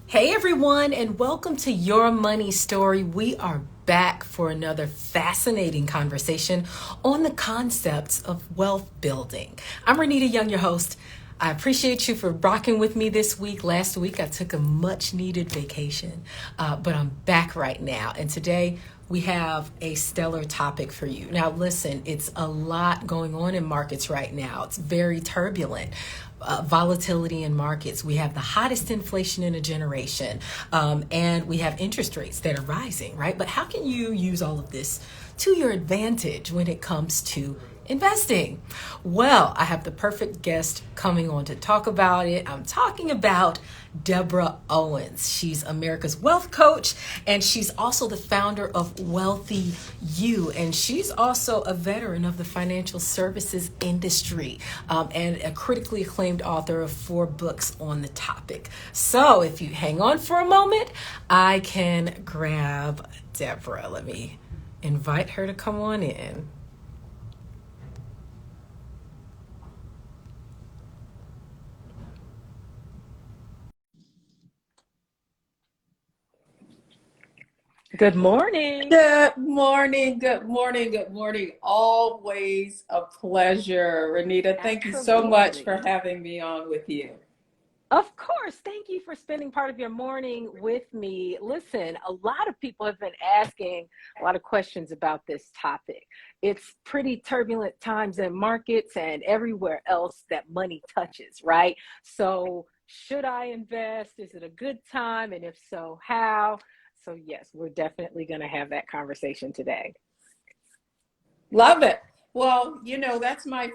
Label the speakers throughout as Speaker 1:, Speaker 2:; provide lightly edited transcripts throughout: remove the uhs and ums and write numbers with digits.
Speaker 1: Hey everyone, and welcome to Your Money Story. We are back for another fascinating conversation on the concepts of wealth building. I'm Renita Young, your host. I appreciate you for rocking with me this week. Last week, I took a much needed vacation, but I'm back right now. And today, we have a stellar topic for you. Now, listen, it's a lot going on in markets right now. It's very turbulent. Volatility in markets. We have the hottest inflation in a generation, and we have interest rates that are rising, right? But how can you use all of this to your advantage when it comes to investing? Well, I have the perfect guest coming on to talk about it. I'm talking about Deborah Owens. She's America's wealth coach, and she's also the founder of Wealthy You. And she's also a veteran of the financial services industry, and a critically acclaimed author of 4 books on the topic. So if you hang on for a moment, I can grab Deborah. Let me invite her to come on in. Good morning.
Speaker 2: Good morning, good morning, good morning. Always a pleasure, Renita. Thank you so much for
Speaker 1: Absolutely.
Speaker 2: having me on with you.
Speaker 1: Of course. Thank you for spending part of your morning with me. Listen, a lot of people have been asking a lot of questions about this topic. It's pretty turbulent times in markets and everywhere else that money touches, right? So, should I invest? Is it a good time? And if so, how? So, yes, we're definitely going to have that conversation today.
Speaker 2: Love it. Well, that's my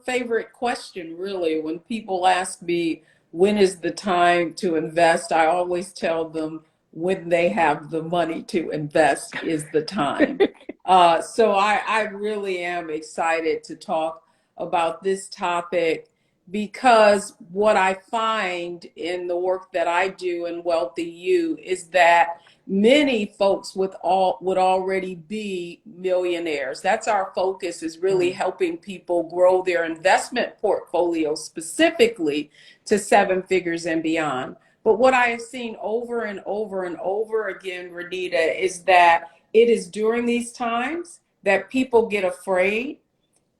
Speaker 2: favorite question, really. When people ask me, when is the time to invest? I always tell them when they have the money to invest is the time. So I really am excited to talk about this topic because what I find in the work that I do in Wealthy You is that many folks would already be millionaires. That's our focus, is really
Speaker 1: Mm.
Speaker 2: helping people grow their investment portfolio specifically to 7 figures and beyond. But what I have seen over and over and over again, Renita, is that it is during these times that people get afraid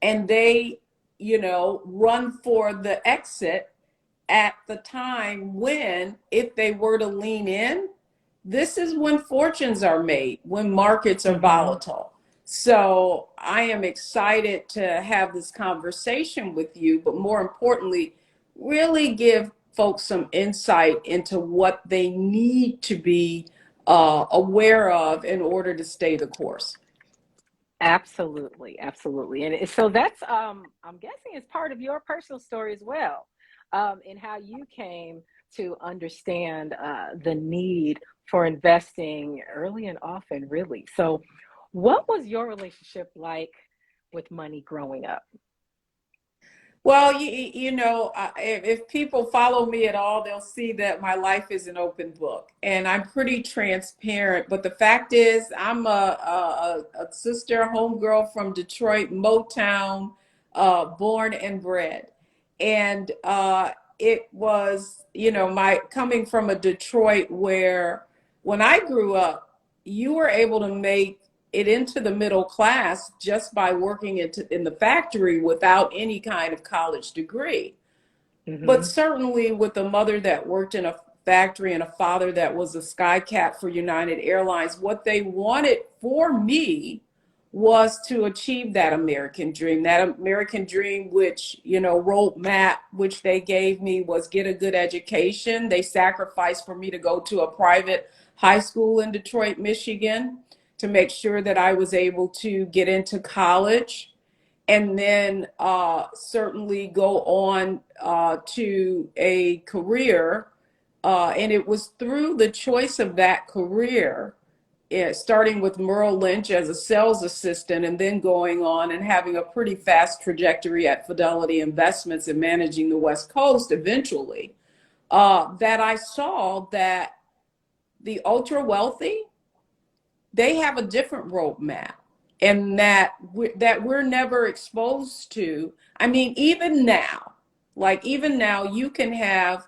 Speaker 2: and they, run for the exit at the time when, if they were to lean in, this is when fortunes are made, when markets are
Speaker 1: Mm-hmm.
Speaker 2: volatile. So I am excited to have this conversation with you, but more importantly, really give folks some insight into what they need to be aware of in order to stay the course.
Speaker 1: Absolutely, absolutely. So that's I'm guessing it's part of your personal story as well. In how you came to understand the need for investing early and often, really. So what was your relationship like with money growing up?
Speaker 2: Well, if people follow me at all, they'll see that my life is an open book and I'm pretty transparent. But the fact is, I'm a sister, homegirl from Detroit, Motown, born and bred. And it was, my coming from a Detroit where when I grew up, you were able to make it into the middle class just by working in the factory without any kind of college degree. But
Speaker 1: Hmm.
Speaker 2: certainly with a mother that worked in a factory and a father that was a sky cat for United Airlines, what they wanted for me was to achieve that American dream, which, roadmap, which they gave me was get a good education. They sacrificed for me to go to a private high school in Detroit, Michigan, to make sure that I was able to get into college and then certainly go on to a career. And it was through the choice of that career, starting with Merrill Lynch as a sales assistant and then going on and having a pretty fast trajectory at Fidelity Investments and managing the West Coast eventually, that I saw that the ultra wealthy, they have a different roadmap and that we're never exposed to. I mean, even now, you can have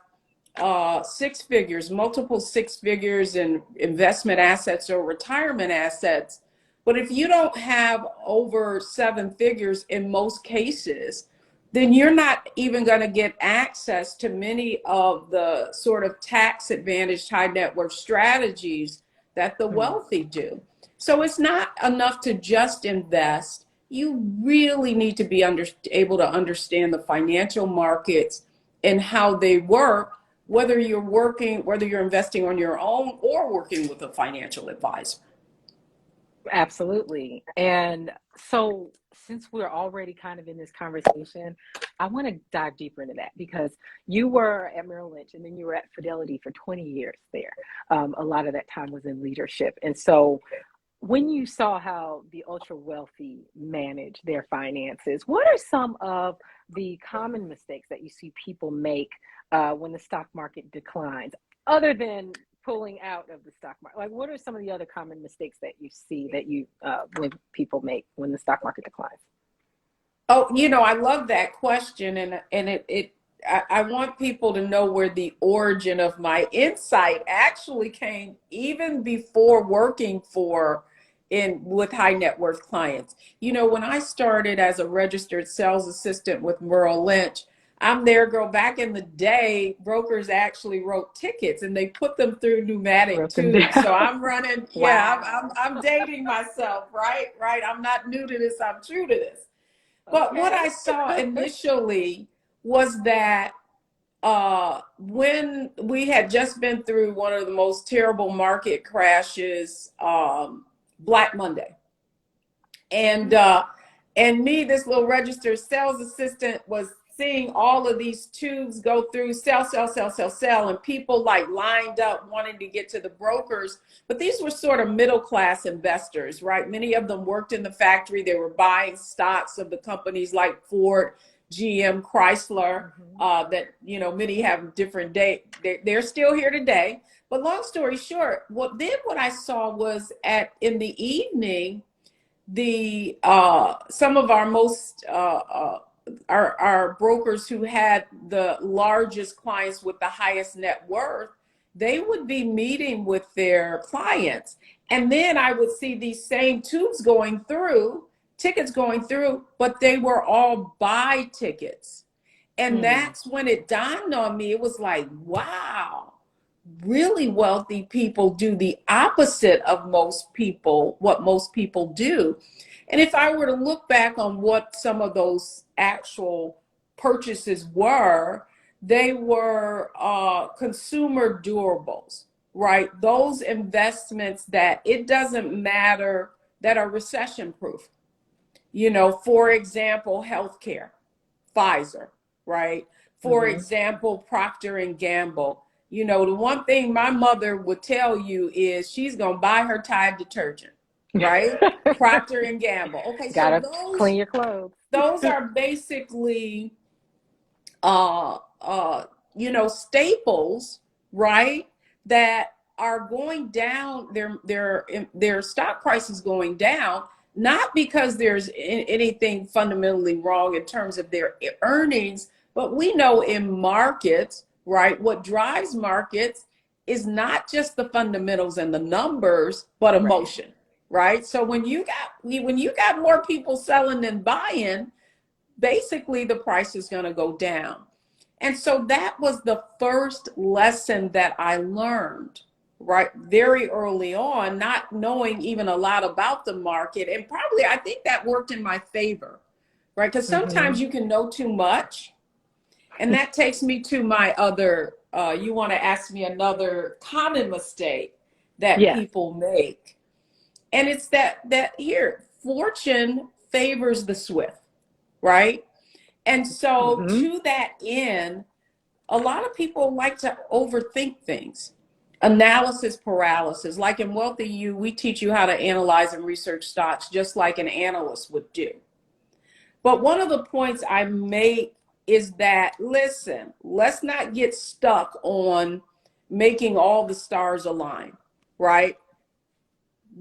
Speaker 2: six figures, multiple six figures in investment assets or retirement assets. But if you don't have over seven figures in most cases, then you're not even going to get access to many of the sort of tax advantaged high net worth strategies that the wealthy do. So it's not enough to just invest. You really need to be able to understand the financial markets and how they work, whether you're investing on your own or working with a financial advisor.
Speaker 1: Absolutely. And so, since we're already kind of in this conversation, I want to dive deeper into that because you were at Merrill Lynch and then you were at Fidelity for 20 years there. A lot of that time was in leadership. And so, when you saw how the ultra wealthy manage their finances, what are some of the common mistakes that you see people make when the stock market declines, other than pulling out of the stock market? Like, what are some of the other common mistakes that you see that when people make when the stock market declines?
Speaker 2: Oh, I love that question, and I want people to know where the origin of my insight actually came, even before working with high net worth clients. When I started as a registered sales assistant with Merrill Lynch, I'm there, girl. Back in the day, brokers actually wrote tickets and they put them through pneumatic tubes. So I'm running,
Speaker 1: Wow.
Speaker 2: I'm dating myself, right? Right. I'm not new to this. I'm true to this. But what I saw initially was that when we had just been through one of the most terrible market crashes, Black Monday, and me, this little registered sales assistant, was seeing all of these tubes go through, sell, sell, sell, sell, sell, and people like lined up wanting to get to the brokers. But these were sort of middle class investors, right? Many of them worked in the factory. They were buying stocks of the companies like Ford, GM, Chrysler, that, many have different day. They're still here today. But long story short, what I saw was in the evening, some of our most our brokers who had the largest clients with the highest net worth, they would be meeting with their clients, and then I would see these same tubes tickets going through, but they were all buy tickets. And that's when it dawned on me. It was like, wow, really wealthy people do the opposite of what most people do. And if I were to look back on what some of those actual purchases were, they were consumer durables, right? Those investments that it doesn't matter, that are recession proof. For example, healthcare, Pfizer, right? For example, Procter and Gamble. The one thing my mother would tell you is she's going to buy her Tide detergent, right? Procter and Gamble. Okay, so
Speaker 1: Gotta clean your clothes.
Speaker 2: those are basically, staples, right? That are going down. Their stock price is going down, not because there's anything fundamentally wrong in terms of their earnings, but we know in markets, right, what drives markets is not just the fundamentals and the numbers, but emotion, right? So when you got more people selling than buying, basically the price is going to go down. And so that was the first lesson that I learned, right, very early on, not knowing even a lot about the market. And probably I think that worked in my favor, right? Because sometimes you can know too much. And that takes me to my other, you want to ask me another common mistake that people make. And it's that here, fortune favors the swift, right? And so to that end, a lot of people like to overthink things. Analysis paralysis. Like in Wealthy You, we teach you how to analyze and research stocks just like an analyst would do. But one of the points I make is that, listen, let's not get stuck on making all the stars align, right?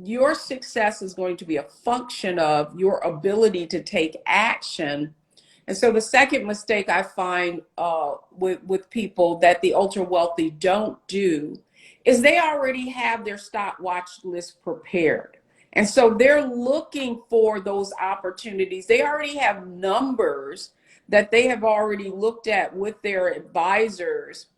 Speaker 2: Your success is going to be a function of your ability to take action And so the second mistake I find with people that the ultra wealthy don't do is they already have their stock watch list prepared. And so they're looking for those opportunities. They already have numbers that they have already looked at with their advisors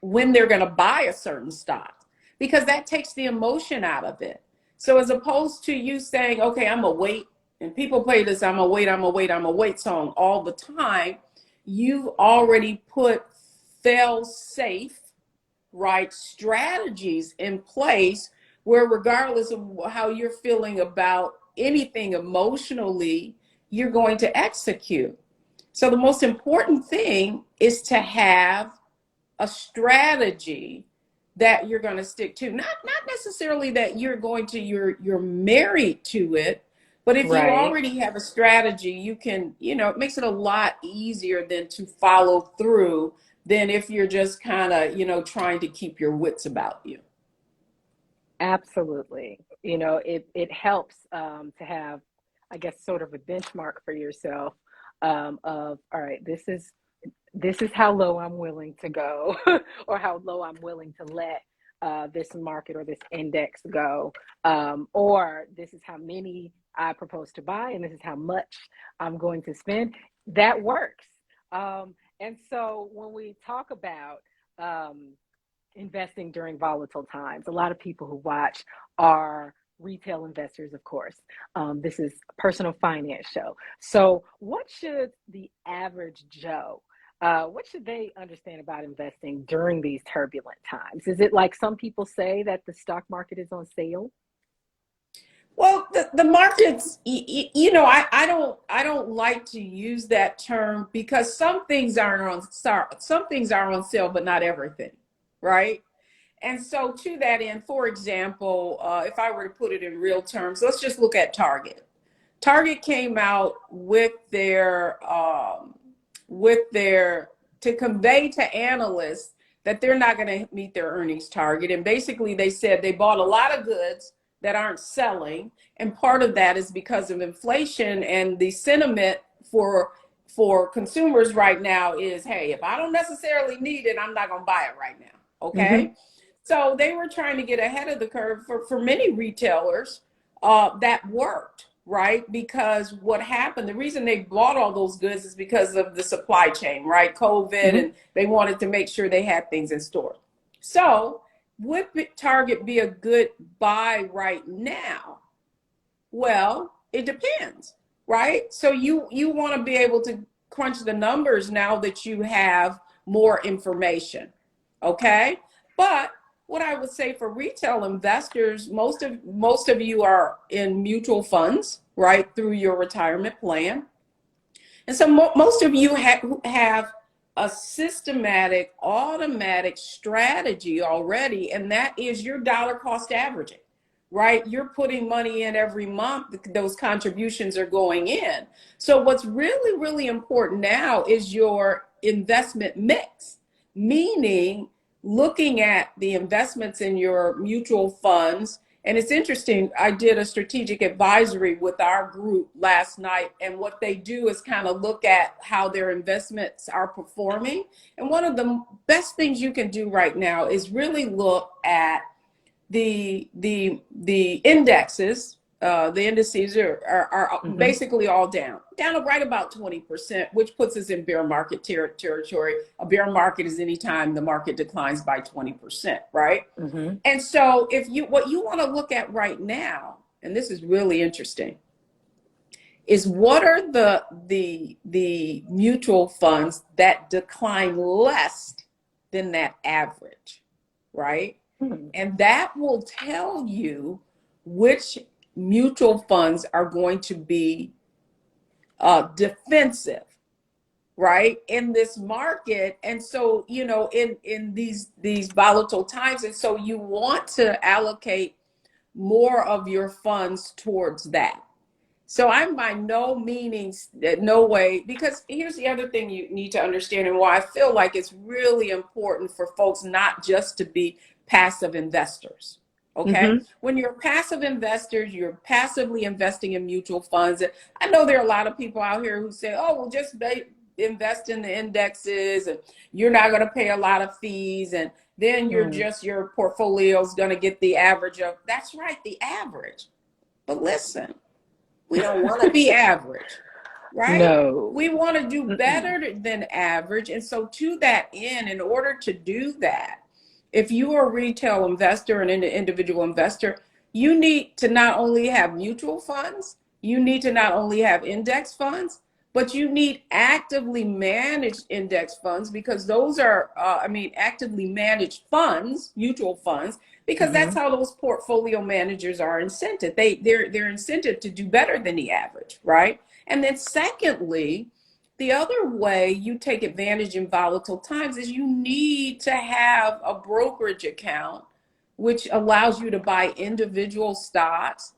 Speaker 2: when they're going to buy a certain stock, because that takes the emotion out of it. So as opposed to you saying, okay, I'm gonna wait, and people play this I'm gonna wait, I'm gonna wait, I'm gonna wait song all the time, you've already put fail safe, right, strategies in place where regardless of how you're feeling about anything emotionally, you're going to execute. So the most important thing is to have a strategy that you're going to stick to. Not necessarily that you're going to you're married to it, but if you
Speaker 1: Right.
Speaker 2: already have a strategy, you can, it makes it a lot easier than to follow through than if you're just kind of, trying to keep your wits about you.
Speaker 3: Absolutely. It helps to have, I guess, sort of a benchmark for yourself of, all right, this is how low I'm willing to go, or how low I'm willing to let this market or this index go, or this is how many I propose to buy, and this is how much I'm going to spend. That works. And so when we talk about investing during volatile times, a lot of people who watch are retail investors, of course. This is a personal finance show. So what should the average Joe, what should they understand about investing during these turbulent times? Is it like some people say that the stock market is on sale?
Speaker 2: Well, the markets, I don't like to use that term because some things aren't on, some things are on sale, but not everything, right? And so to that end, for example, if I were to put it in real terms, let's just look at Target. Target came out with their to convey to analysts that they're not going to meet their earnings target. And basically they said they bought a lot of goods that aren't selling. And part of that is because of inflation, and the sentiment for consumers right now is, hey, if I don't necessarily need it, I'm not going to buy it right now.
Speaker 3: Mm-hmm.
Speaker 2: Okay. So they were trying to get ahead of the curve for many retailers. That worked, right? Because what happened, the reason they bought all those goods is because of the supply chain, right? COVID,
Speaker 3: Mm-hmm.
Speaker 2: and they wanted to make sure they had things in store. So would Target be a good buy right now? Well, it depends, right? So you want to be able to crunch the numbers now that you have more information, okay? But what I would say for retail investors, most of you are in mutual funds, right, through your retirement plan. And so most of you have a systematic, automatic strategy already, and that is your dollar cost averaging, right? You're putting money in every month, those contributions are going in. So what's really, really important now is your investment mix, meaning looking at the investments in your mutual funds. And it's interesting, I did a strategic advisory with our group last night, and what they do is kind of look at how their investments are performing. And one of the best things you can do right now is really look at the indexes. The indices are
Speaker 3: Mm-hmm.
Speaker 2: basically all down right about 20%, which puts us in bear market territory. A bear market is any time the market declines by 20%, right?
Speaker 3: Mm-hmm.
Speaker 2: And so what you want to look at right now, and this is really interesting, is what are the mutual funds that decline less than that average, right?
Speaker 3: Mm-hmm.
Speaker 2: And that will tell you which mutual funds are going to be defensive, right, in this market. And so, in these volatile times, and so you want to allocate more of your funds towards that. So I'm by no means, no way, because here's the other thing you need to understand, and why I feel like it's really important for folks not just to be passive investors. Okay. When you're passive investors, you're passively investing in mutual funds. I know there are a lot of people out here who say, oh, well, just invest in the indexes and you're not going to pay a lot of fees. And then your portfolio is going to get the average of, that's right, the average. But listen, we don't want to be average, right?
Speaker 3: No.
Speaker 2: We want to do better than average. And so to that end, in order to do that, if you are a retail investor and an individual investor, you need to not only have mutual funds, you need to not only have index funds, but you need actively managed index funds, because those are, actively managed funds, mutual funds, because that's how those portfolio managers are incented. They're incented to do better than the average, right? And then secondly, the other way you take advantage in volatile times is you need to have a brokerage account, which allows you to buy individual stocks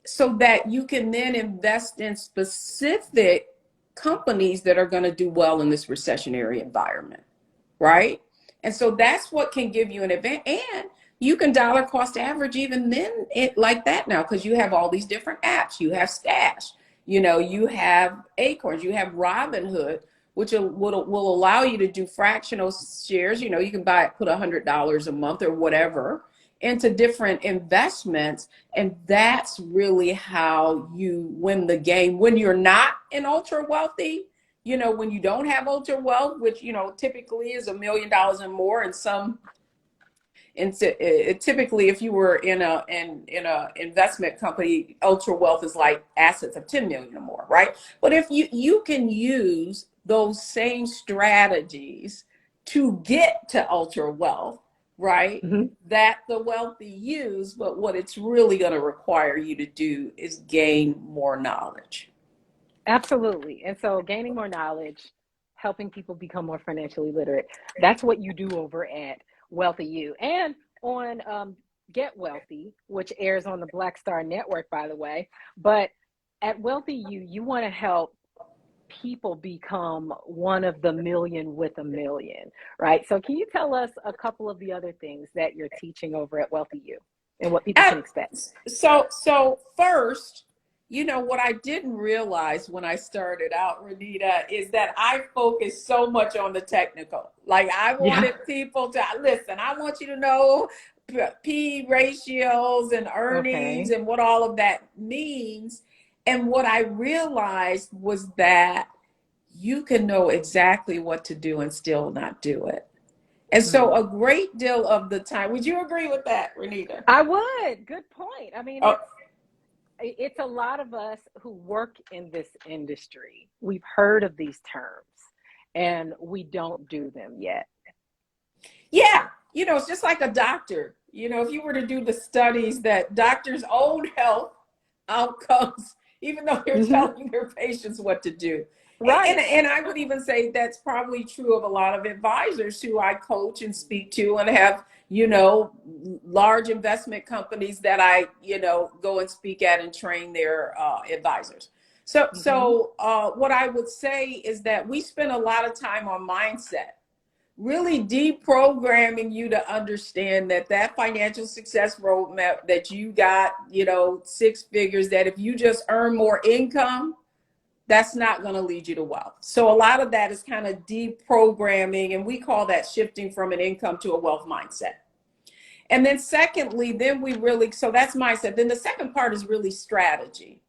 Speaker 2: so that you can then invest in specific companies that are going to do well in this recessionary environment, right? And so that's what can give you an advantage. And you can dollar cost average even then like that now, because you have all these different apps. You have Stash. You have Acorns, you have Robinhood, which will allow you to do fractional shares. You can put $100 a month or whatever into different investments. And that's really how you win the game when you're not an ultra wealthy. When you don't have ultra wealth, which, typically is $1 million and more, and typically, if you were in a investment company, ultra wealth is like assets of 10 million or more, right? But if you can use those same strategies to get to ultra wealth, right? That the wealthy use, but what it's really going to require you to do is gain more knowledge.
Speaker 3: Absolutely. And so gaining more knowledge, helping people become more financially literate, that's what you do over at Wealthy You. And on Get Wealthy, which airs on the Black Star Network, by the way. But at Wealthy You, you want to help people become one of the million with a million, right? So can you tell us a couple of the other things that you're teaching over at Wealthy You and what people can expect?
Speaker 2: So first, what I didn't realize when I started out, Renita, is that I focused so much on the technical. Like I wanted people to listen. I want you to know P ratios and earnings and what all of that means. And what I realized was that you can know exactly what to do and still not do it. And so a great deal of the time, would you agree with that, Renita?
Speaker 3: I would. Good point. I mean, it's a lot of us who work in this industry. We've heard of these terms and we don't do them yet.
Speaker 2: Yeah. It's just like a doctor. If you were to do the studies that doctors' own health outcomes, even though they're telling their patients what to do. Right. And I would even say that's probably true of a lot of advisors who I coach and speak to and have, large investment companies that I, go and speak at and train their advisors. So what I would say is that we spend a lot of time on mindset, really deprogramming you to understand that financial success roadmap that you got, 6 figures, that if you just earn more income, that's not going to lead you to wealth. So a lot of that is kind of deprogramming, and we call that shifting from an income to a wealth mindset. And then secondly, so that's mindset. Then the second part is really strategy.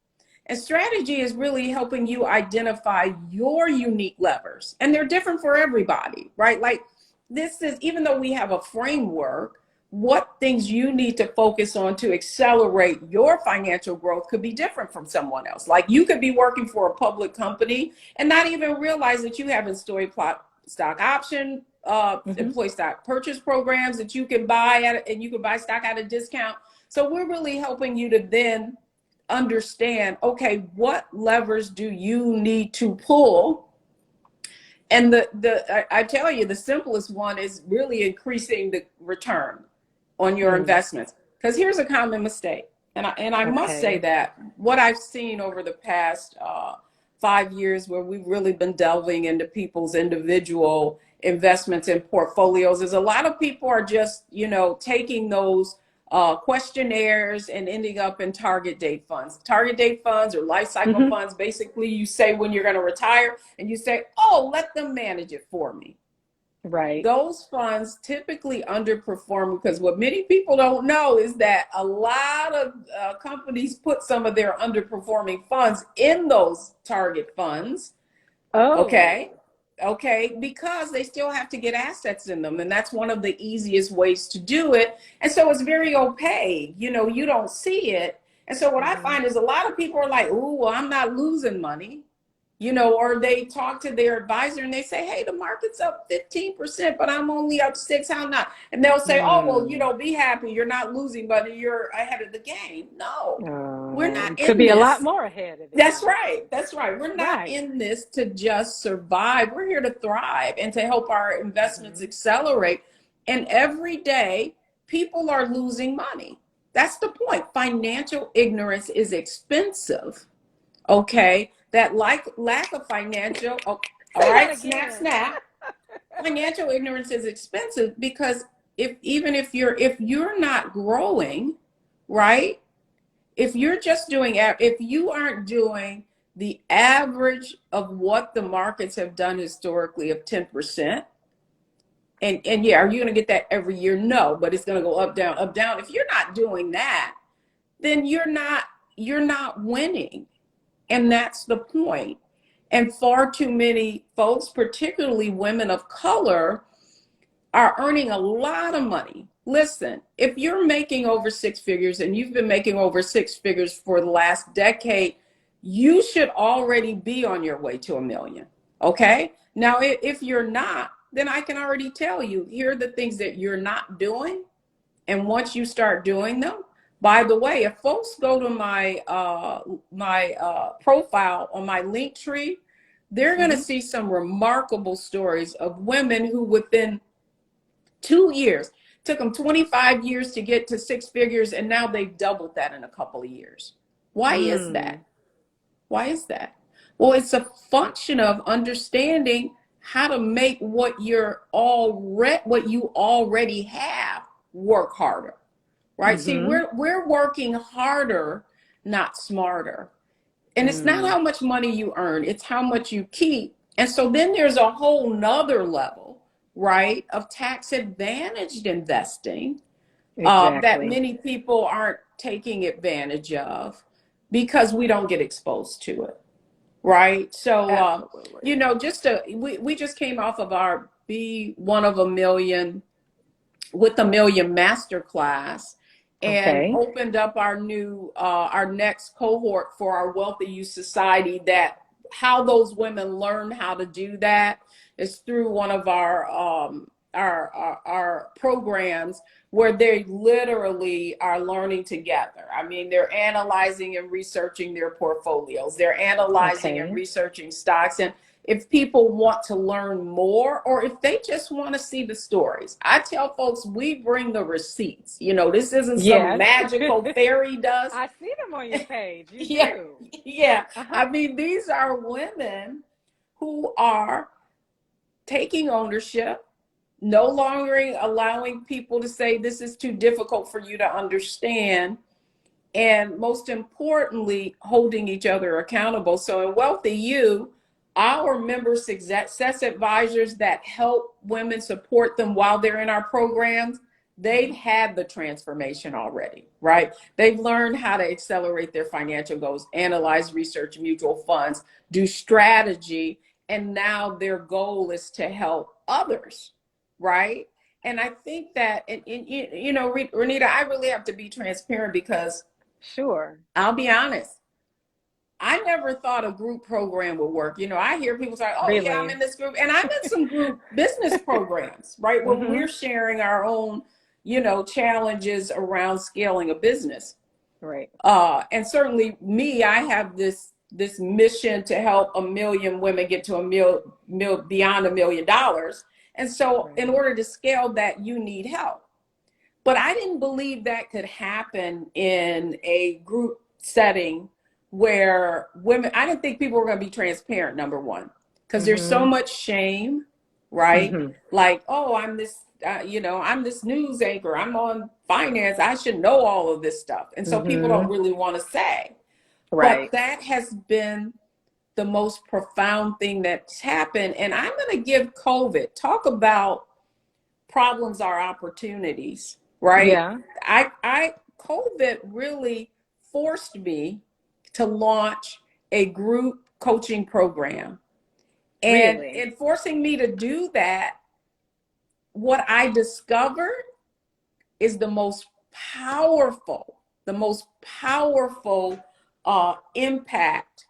Speaker 2: And strategy is really helping you identify your unique levers. And they're different for everybody, right? Like this is, even though we have a framework, what things you need to focus on to accelerate your financial growth could be different from someone else. Like you could be working for a public company and not even realize that you have employee stock option, employee stock purchase programs that you can buy and you can buy stock at a discount. So we're really helping you to then understand, okay, what levers do you need to pull? And I tell you, the simplest one is really increasing the return on your investments. Because here's a common mistake. And I must say that what I've seen over the past 5 years, where we've really been delving into people's individual investments and portfolios, is a lot of people are just, taking those questionnaires and ending up in target date funds. Target date funds or life cycle
Speaker 3: Mm-hmm.
Speaker 2: funds, basically you say when you're going to retire and you say, oh, let them manage it for me.
Speaker 3: Right.
Speaker 2: Those funds typically underperform because what many people don't know is that a lot of companies put some of their underperforming funds in those target funds. Okay.
Speaker 3: Oh.
Speaker 2: Okay. Because they still have to get assets in them. And that's one of the easiest ways to do it. And so it's very opaque. You know, you don't see it. And so what I
Speaker 3: Mm-hmm.
Speaker 2: find is a lot of people are like, oh, well, I'm not losing money. You know, or they talk to their advisor and they say, hey, the market's up 15%, but I'm only up 6. How not? And they'll say, oh, well, you
Speaker 3: Mm.
Speaker 2: know, be happy. You're not losing money. You're ahead of the game. No, we're not
Speaker 3: Could
Speaker 2: in
Speaker 3: be a lot
Speaker 2: this.
Speaker 3: more ahead of the
Speaker 2: That's
Speaker 3: game.
Speaker 2: right. That's right. We're not
Speaker 3: Right.
Speaker 2: in this to just survive. We're here to thrive and to help our investments
Speaker 3: Mm-hmm.
Speaker 2: accelerate. And every day, people are losing money. That's the point. Financial ignorance is expensive. Okay. That lack of financial, oh, all
Speaker 3: Say that
Speaker 2: right, snap,
Speaker 3: again.
Speaker 2: snap. Financial ignorance is expensive because if you're not growing, right? If you're just doing, if you aren't doing the average of what the markets have done historically of 10%, and yeah, are you going to get that every year? No, but it's going to go up, down, up, down. If you're not doing that, then you're not winning. And that's the point. And far too many folks, particularly women of color, are earning a lot of money. Listen, if you're making over 6 figures and you've been making over 6 figures for the last decade, you should already be on your way to 1 million. Okay. Now, if you're not, then I can already tell you, here are the things that you're not doing. And once you start doing them, by the way, if folks go to my profile on my link tree, they're going to
Speaker 3: Mm-hmm.
Speaker 2: see some remarkable stories of women who within 2 years took them 25 years to get to 6 figures, and now they've doubled that in a couple of years. Why is that?
Speaker 3: Mm.
Speaker 2: Why is that? Well, it's a function of understanding how to make what you already have work harder. Right? See,
Speaker 3: Mm-hmm.
Speaker 2: we're working harder, not smarter. And it's not
Speaker 3: Mm.
Speaker 2: how much money you earn, it's how much you keep. And so then there's a whole nother level, right, of tax advantaged investing that
Speaker 3: Exactly.
Speaker 2: many people aren't taking advantage of because we don't get exposed to it. Right. So,
Speaker 3: Absolutely.
Speaker 2: we just came off of our Be One of a Million with a Million Masterclass and
Speaker 3: Okay.
Speaker 2: opened up our next cohort for our Wealthy Youth Society. That how those women learn how to do that is through one of our programs where they literally are learning together. I mean, they're analyzing and researching their portfolios. They're analyzing and
Speaker 3: Okay.
Speaker 2: researching stocks. And if people want to learn more, or if they just want to see the stories, I tell folks we bring the receipts. You know, this isn't some
Speaker 3: Yes.
Speaker 2: magical fairy dust.
Speaker 3: I see them on your page. You
Speaker 2: Yeah,
Speaker 3: do.
Speaker 2: yeah.
Speaker 3: Uh-huh.
Speaker 2: I mean, these are women who are taking ownership, no longer allowing people to say this is too difficult for you to understand, and most importantly, holding each other accountable. So in Wealthy You, our member success advisors that help women support them while they're in our programs, they've had the transformation already, right? They've learned how to accelerate their financial goals, analyze, research mutual funds, do strategy, and now their goal is to help others, right? And I think that, Renita, I really have to be transparent because
Speaker 3: Sure.
Speaker 2: I'll be honest, I never thought a group program would work. You know, I hear people say, oh, yeah, I'm
Speaker 3: Really.
Speaker 2: in this group. And I'm in some group business programs, right? Where
Speaker 3: Mm-hmm.
Speaker 2: we're sharing our own, challenges around scaling a business.
Speaker 3: Right.
Speaker 2: And certainly me, I have this mission to help 1 million women get to beyond $1 million. And so in
Speaker 3: Right.
Speaker 2: order to scale that, you need help. But I didn't believe that could happen in a group setting where women, I didn't think people were going to be transparent, number one, because there's so
Speaker 3: Mm-hmm.
Speaker 2: much shame, right?
Speaker 3: Mm-hmm.
Speaker 2: Like, oh, I'm this, I'm this news anchor, I'm on finance, I should know all of this stuff. And so people don't really want to say. But
Speaker 3: Right.
Speaker 2: that has been the most profound thing that's happened. And I'm going to give COVID, talk about problems are opportunities, right?
Speaker 3: Yeah.
Speaker 2: COVID really forced me to launch a group coaching program. And
Speaker 3: Really.
Speaker 2: in forcing me to do that, what I discovered is the most powerful impact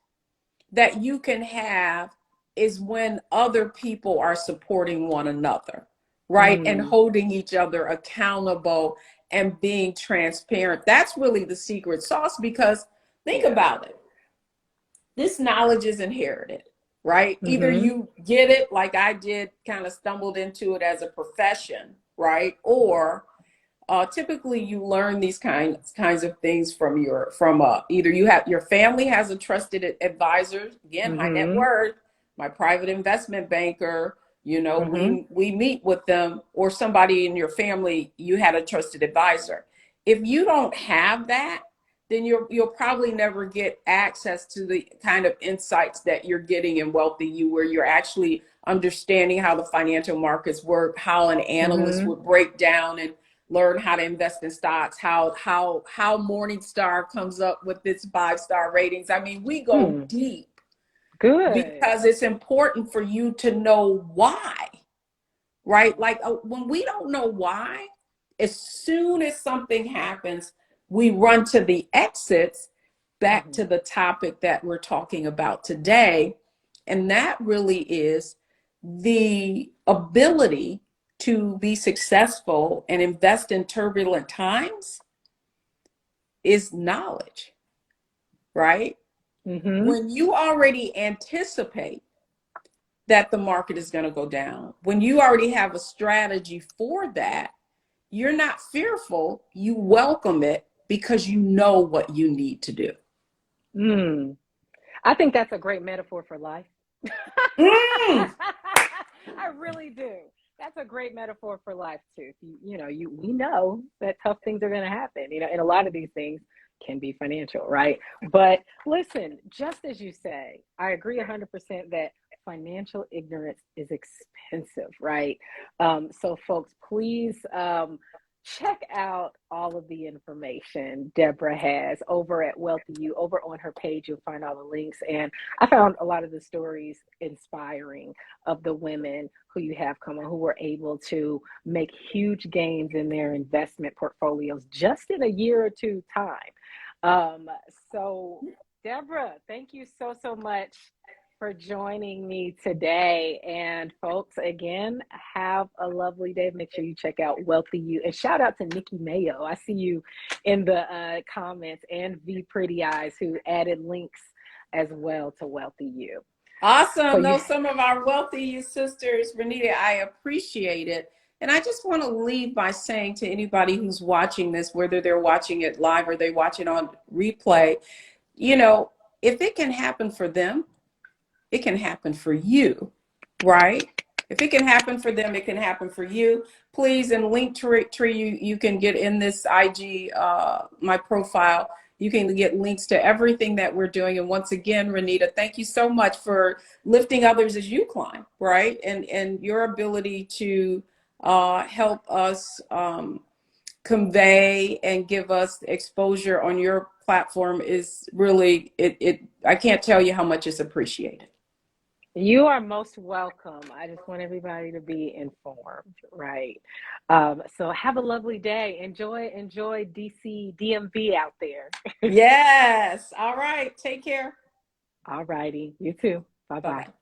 Speaker 2: that you can have is when other people are supporting one another, right? And holding each other accountable and being transparent. That's really the secret sauce, because think about it. This knowledge is inherited, right? Either you get it like I did, kind of stumbled into it as a profession, right? Or typically you learn these kinds of things from either your family has a trusted advisor, again, high net worth, my private investment banker, we meet with them, or somebody in your family, you had a trusted advisor. If you don't have that, then you'll probably never get access to the kind of insights that you're getting in Wealthy You, where you're actually understanding how the financial markets work, how an analyst would break down and learn how to invest in stocks, how Morningstar comes up with its 5-star ratings. I mean, we go deep.
Speaker 3: Good.
Speaker 2: Because it's important for you to know why, right? Like when we don't know why, as soon as something happens, we run to the exits, back to the topic that we're talking about today. And that really is the ability to be successful and invest in turbulent times is knowledge, right? When you already anticipate that the market is going to go down, when you already have a strategy for that, you're not fearful, you welcome it because you know what you need to do.
Speaker 3: I think that's a great metaphor for life. I really do. That's a great metaphor for life too. We know that tough things are going to happen, and a lot of these things can be financial, right? But listen, just as you say, I agree 100% that financial ignorance is expensive, right? So folks, please check out all of the information Deborah has over at Wealthy You. Over on her page, you'll find all the links. And I found a lot of the stories inspiring of the women who you have coming, who were able to make huge gains in their investment portfolios just in a year or two time. So Deborah, thank you so much for joining me today. And folks, again, have a lovely day. Make sure you check out Wealthy You. And shout out to Nikki Mayo. I see you in the comments, and V Pretty Eyes, who added links as well to Wealthy You.
Speaker 2: Awesome. Those some of our Wealthy You sisters. Renita, I appreciate it. And I just want to leave by saying to anybody who's watching this, whether they're watching it live or they watch it on replay, if it can happen for them, it can happen for you, right? If it can happen for them, it can happen for you. Please, in Linktree, you can get in this IG, my profile, you can get links to everything that we're doing. And once again, Renita, thank you so much for lifting others as you climb, right? And your ability to help us convey and give us exposure on your platform is really, I can't tell you how much it's appreciated.
Speaker 3: You are most welcome. I just want everybody to be informed, right? So have a lovely day. Enjoy DC, DMV out there.
Speaker 2: Yes. All right. Take care.
Speaker 3: All righty. You too. Bye-bye.
Speaker 2: Bye-bye.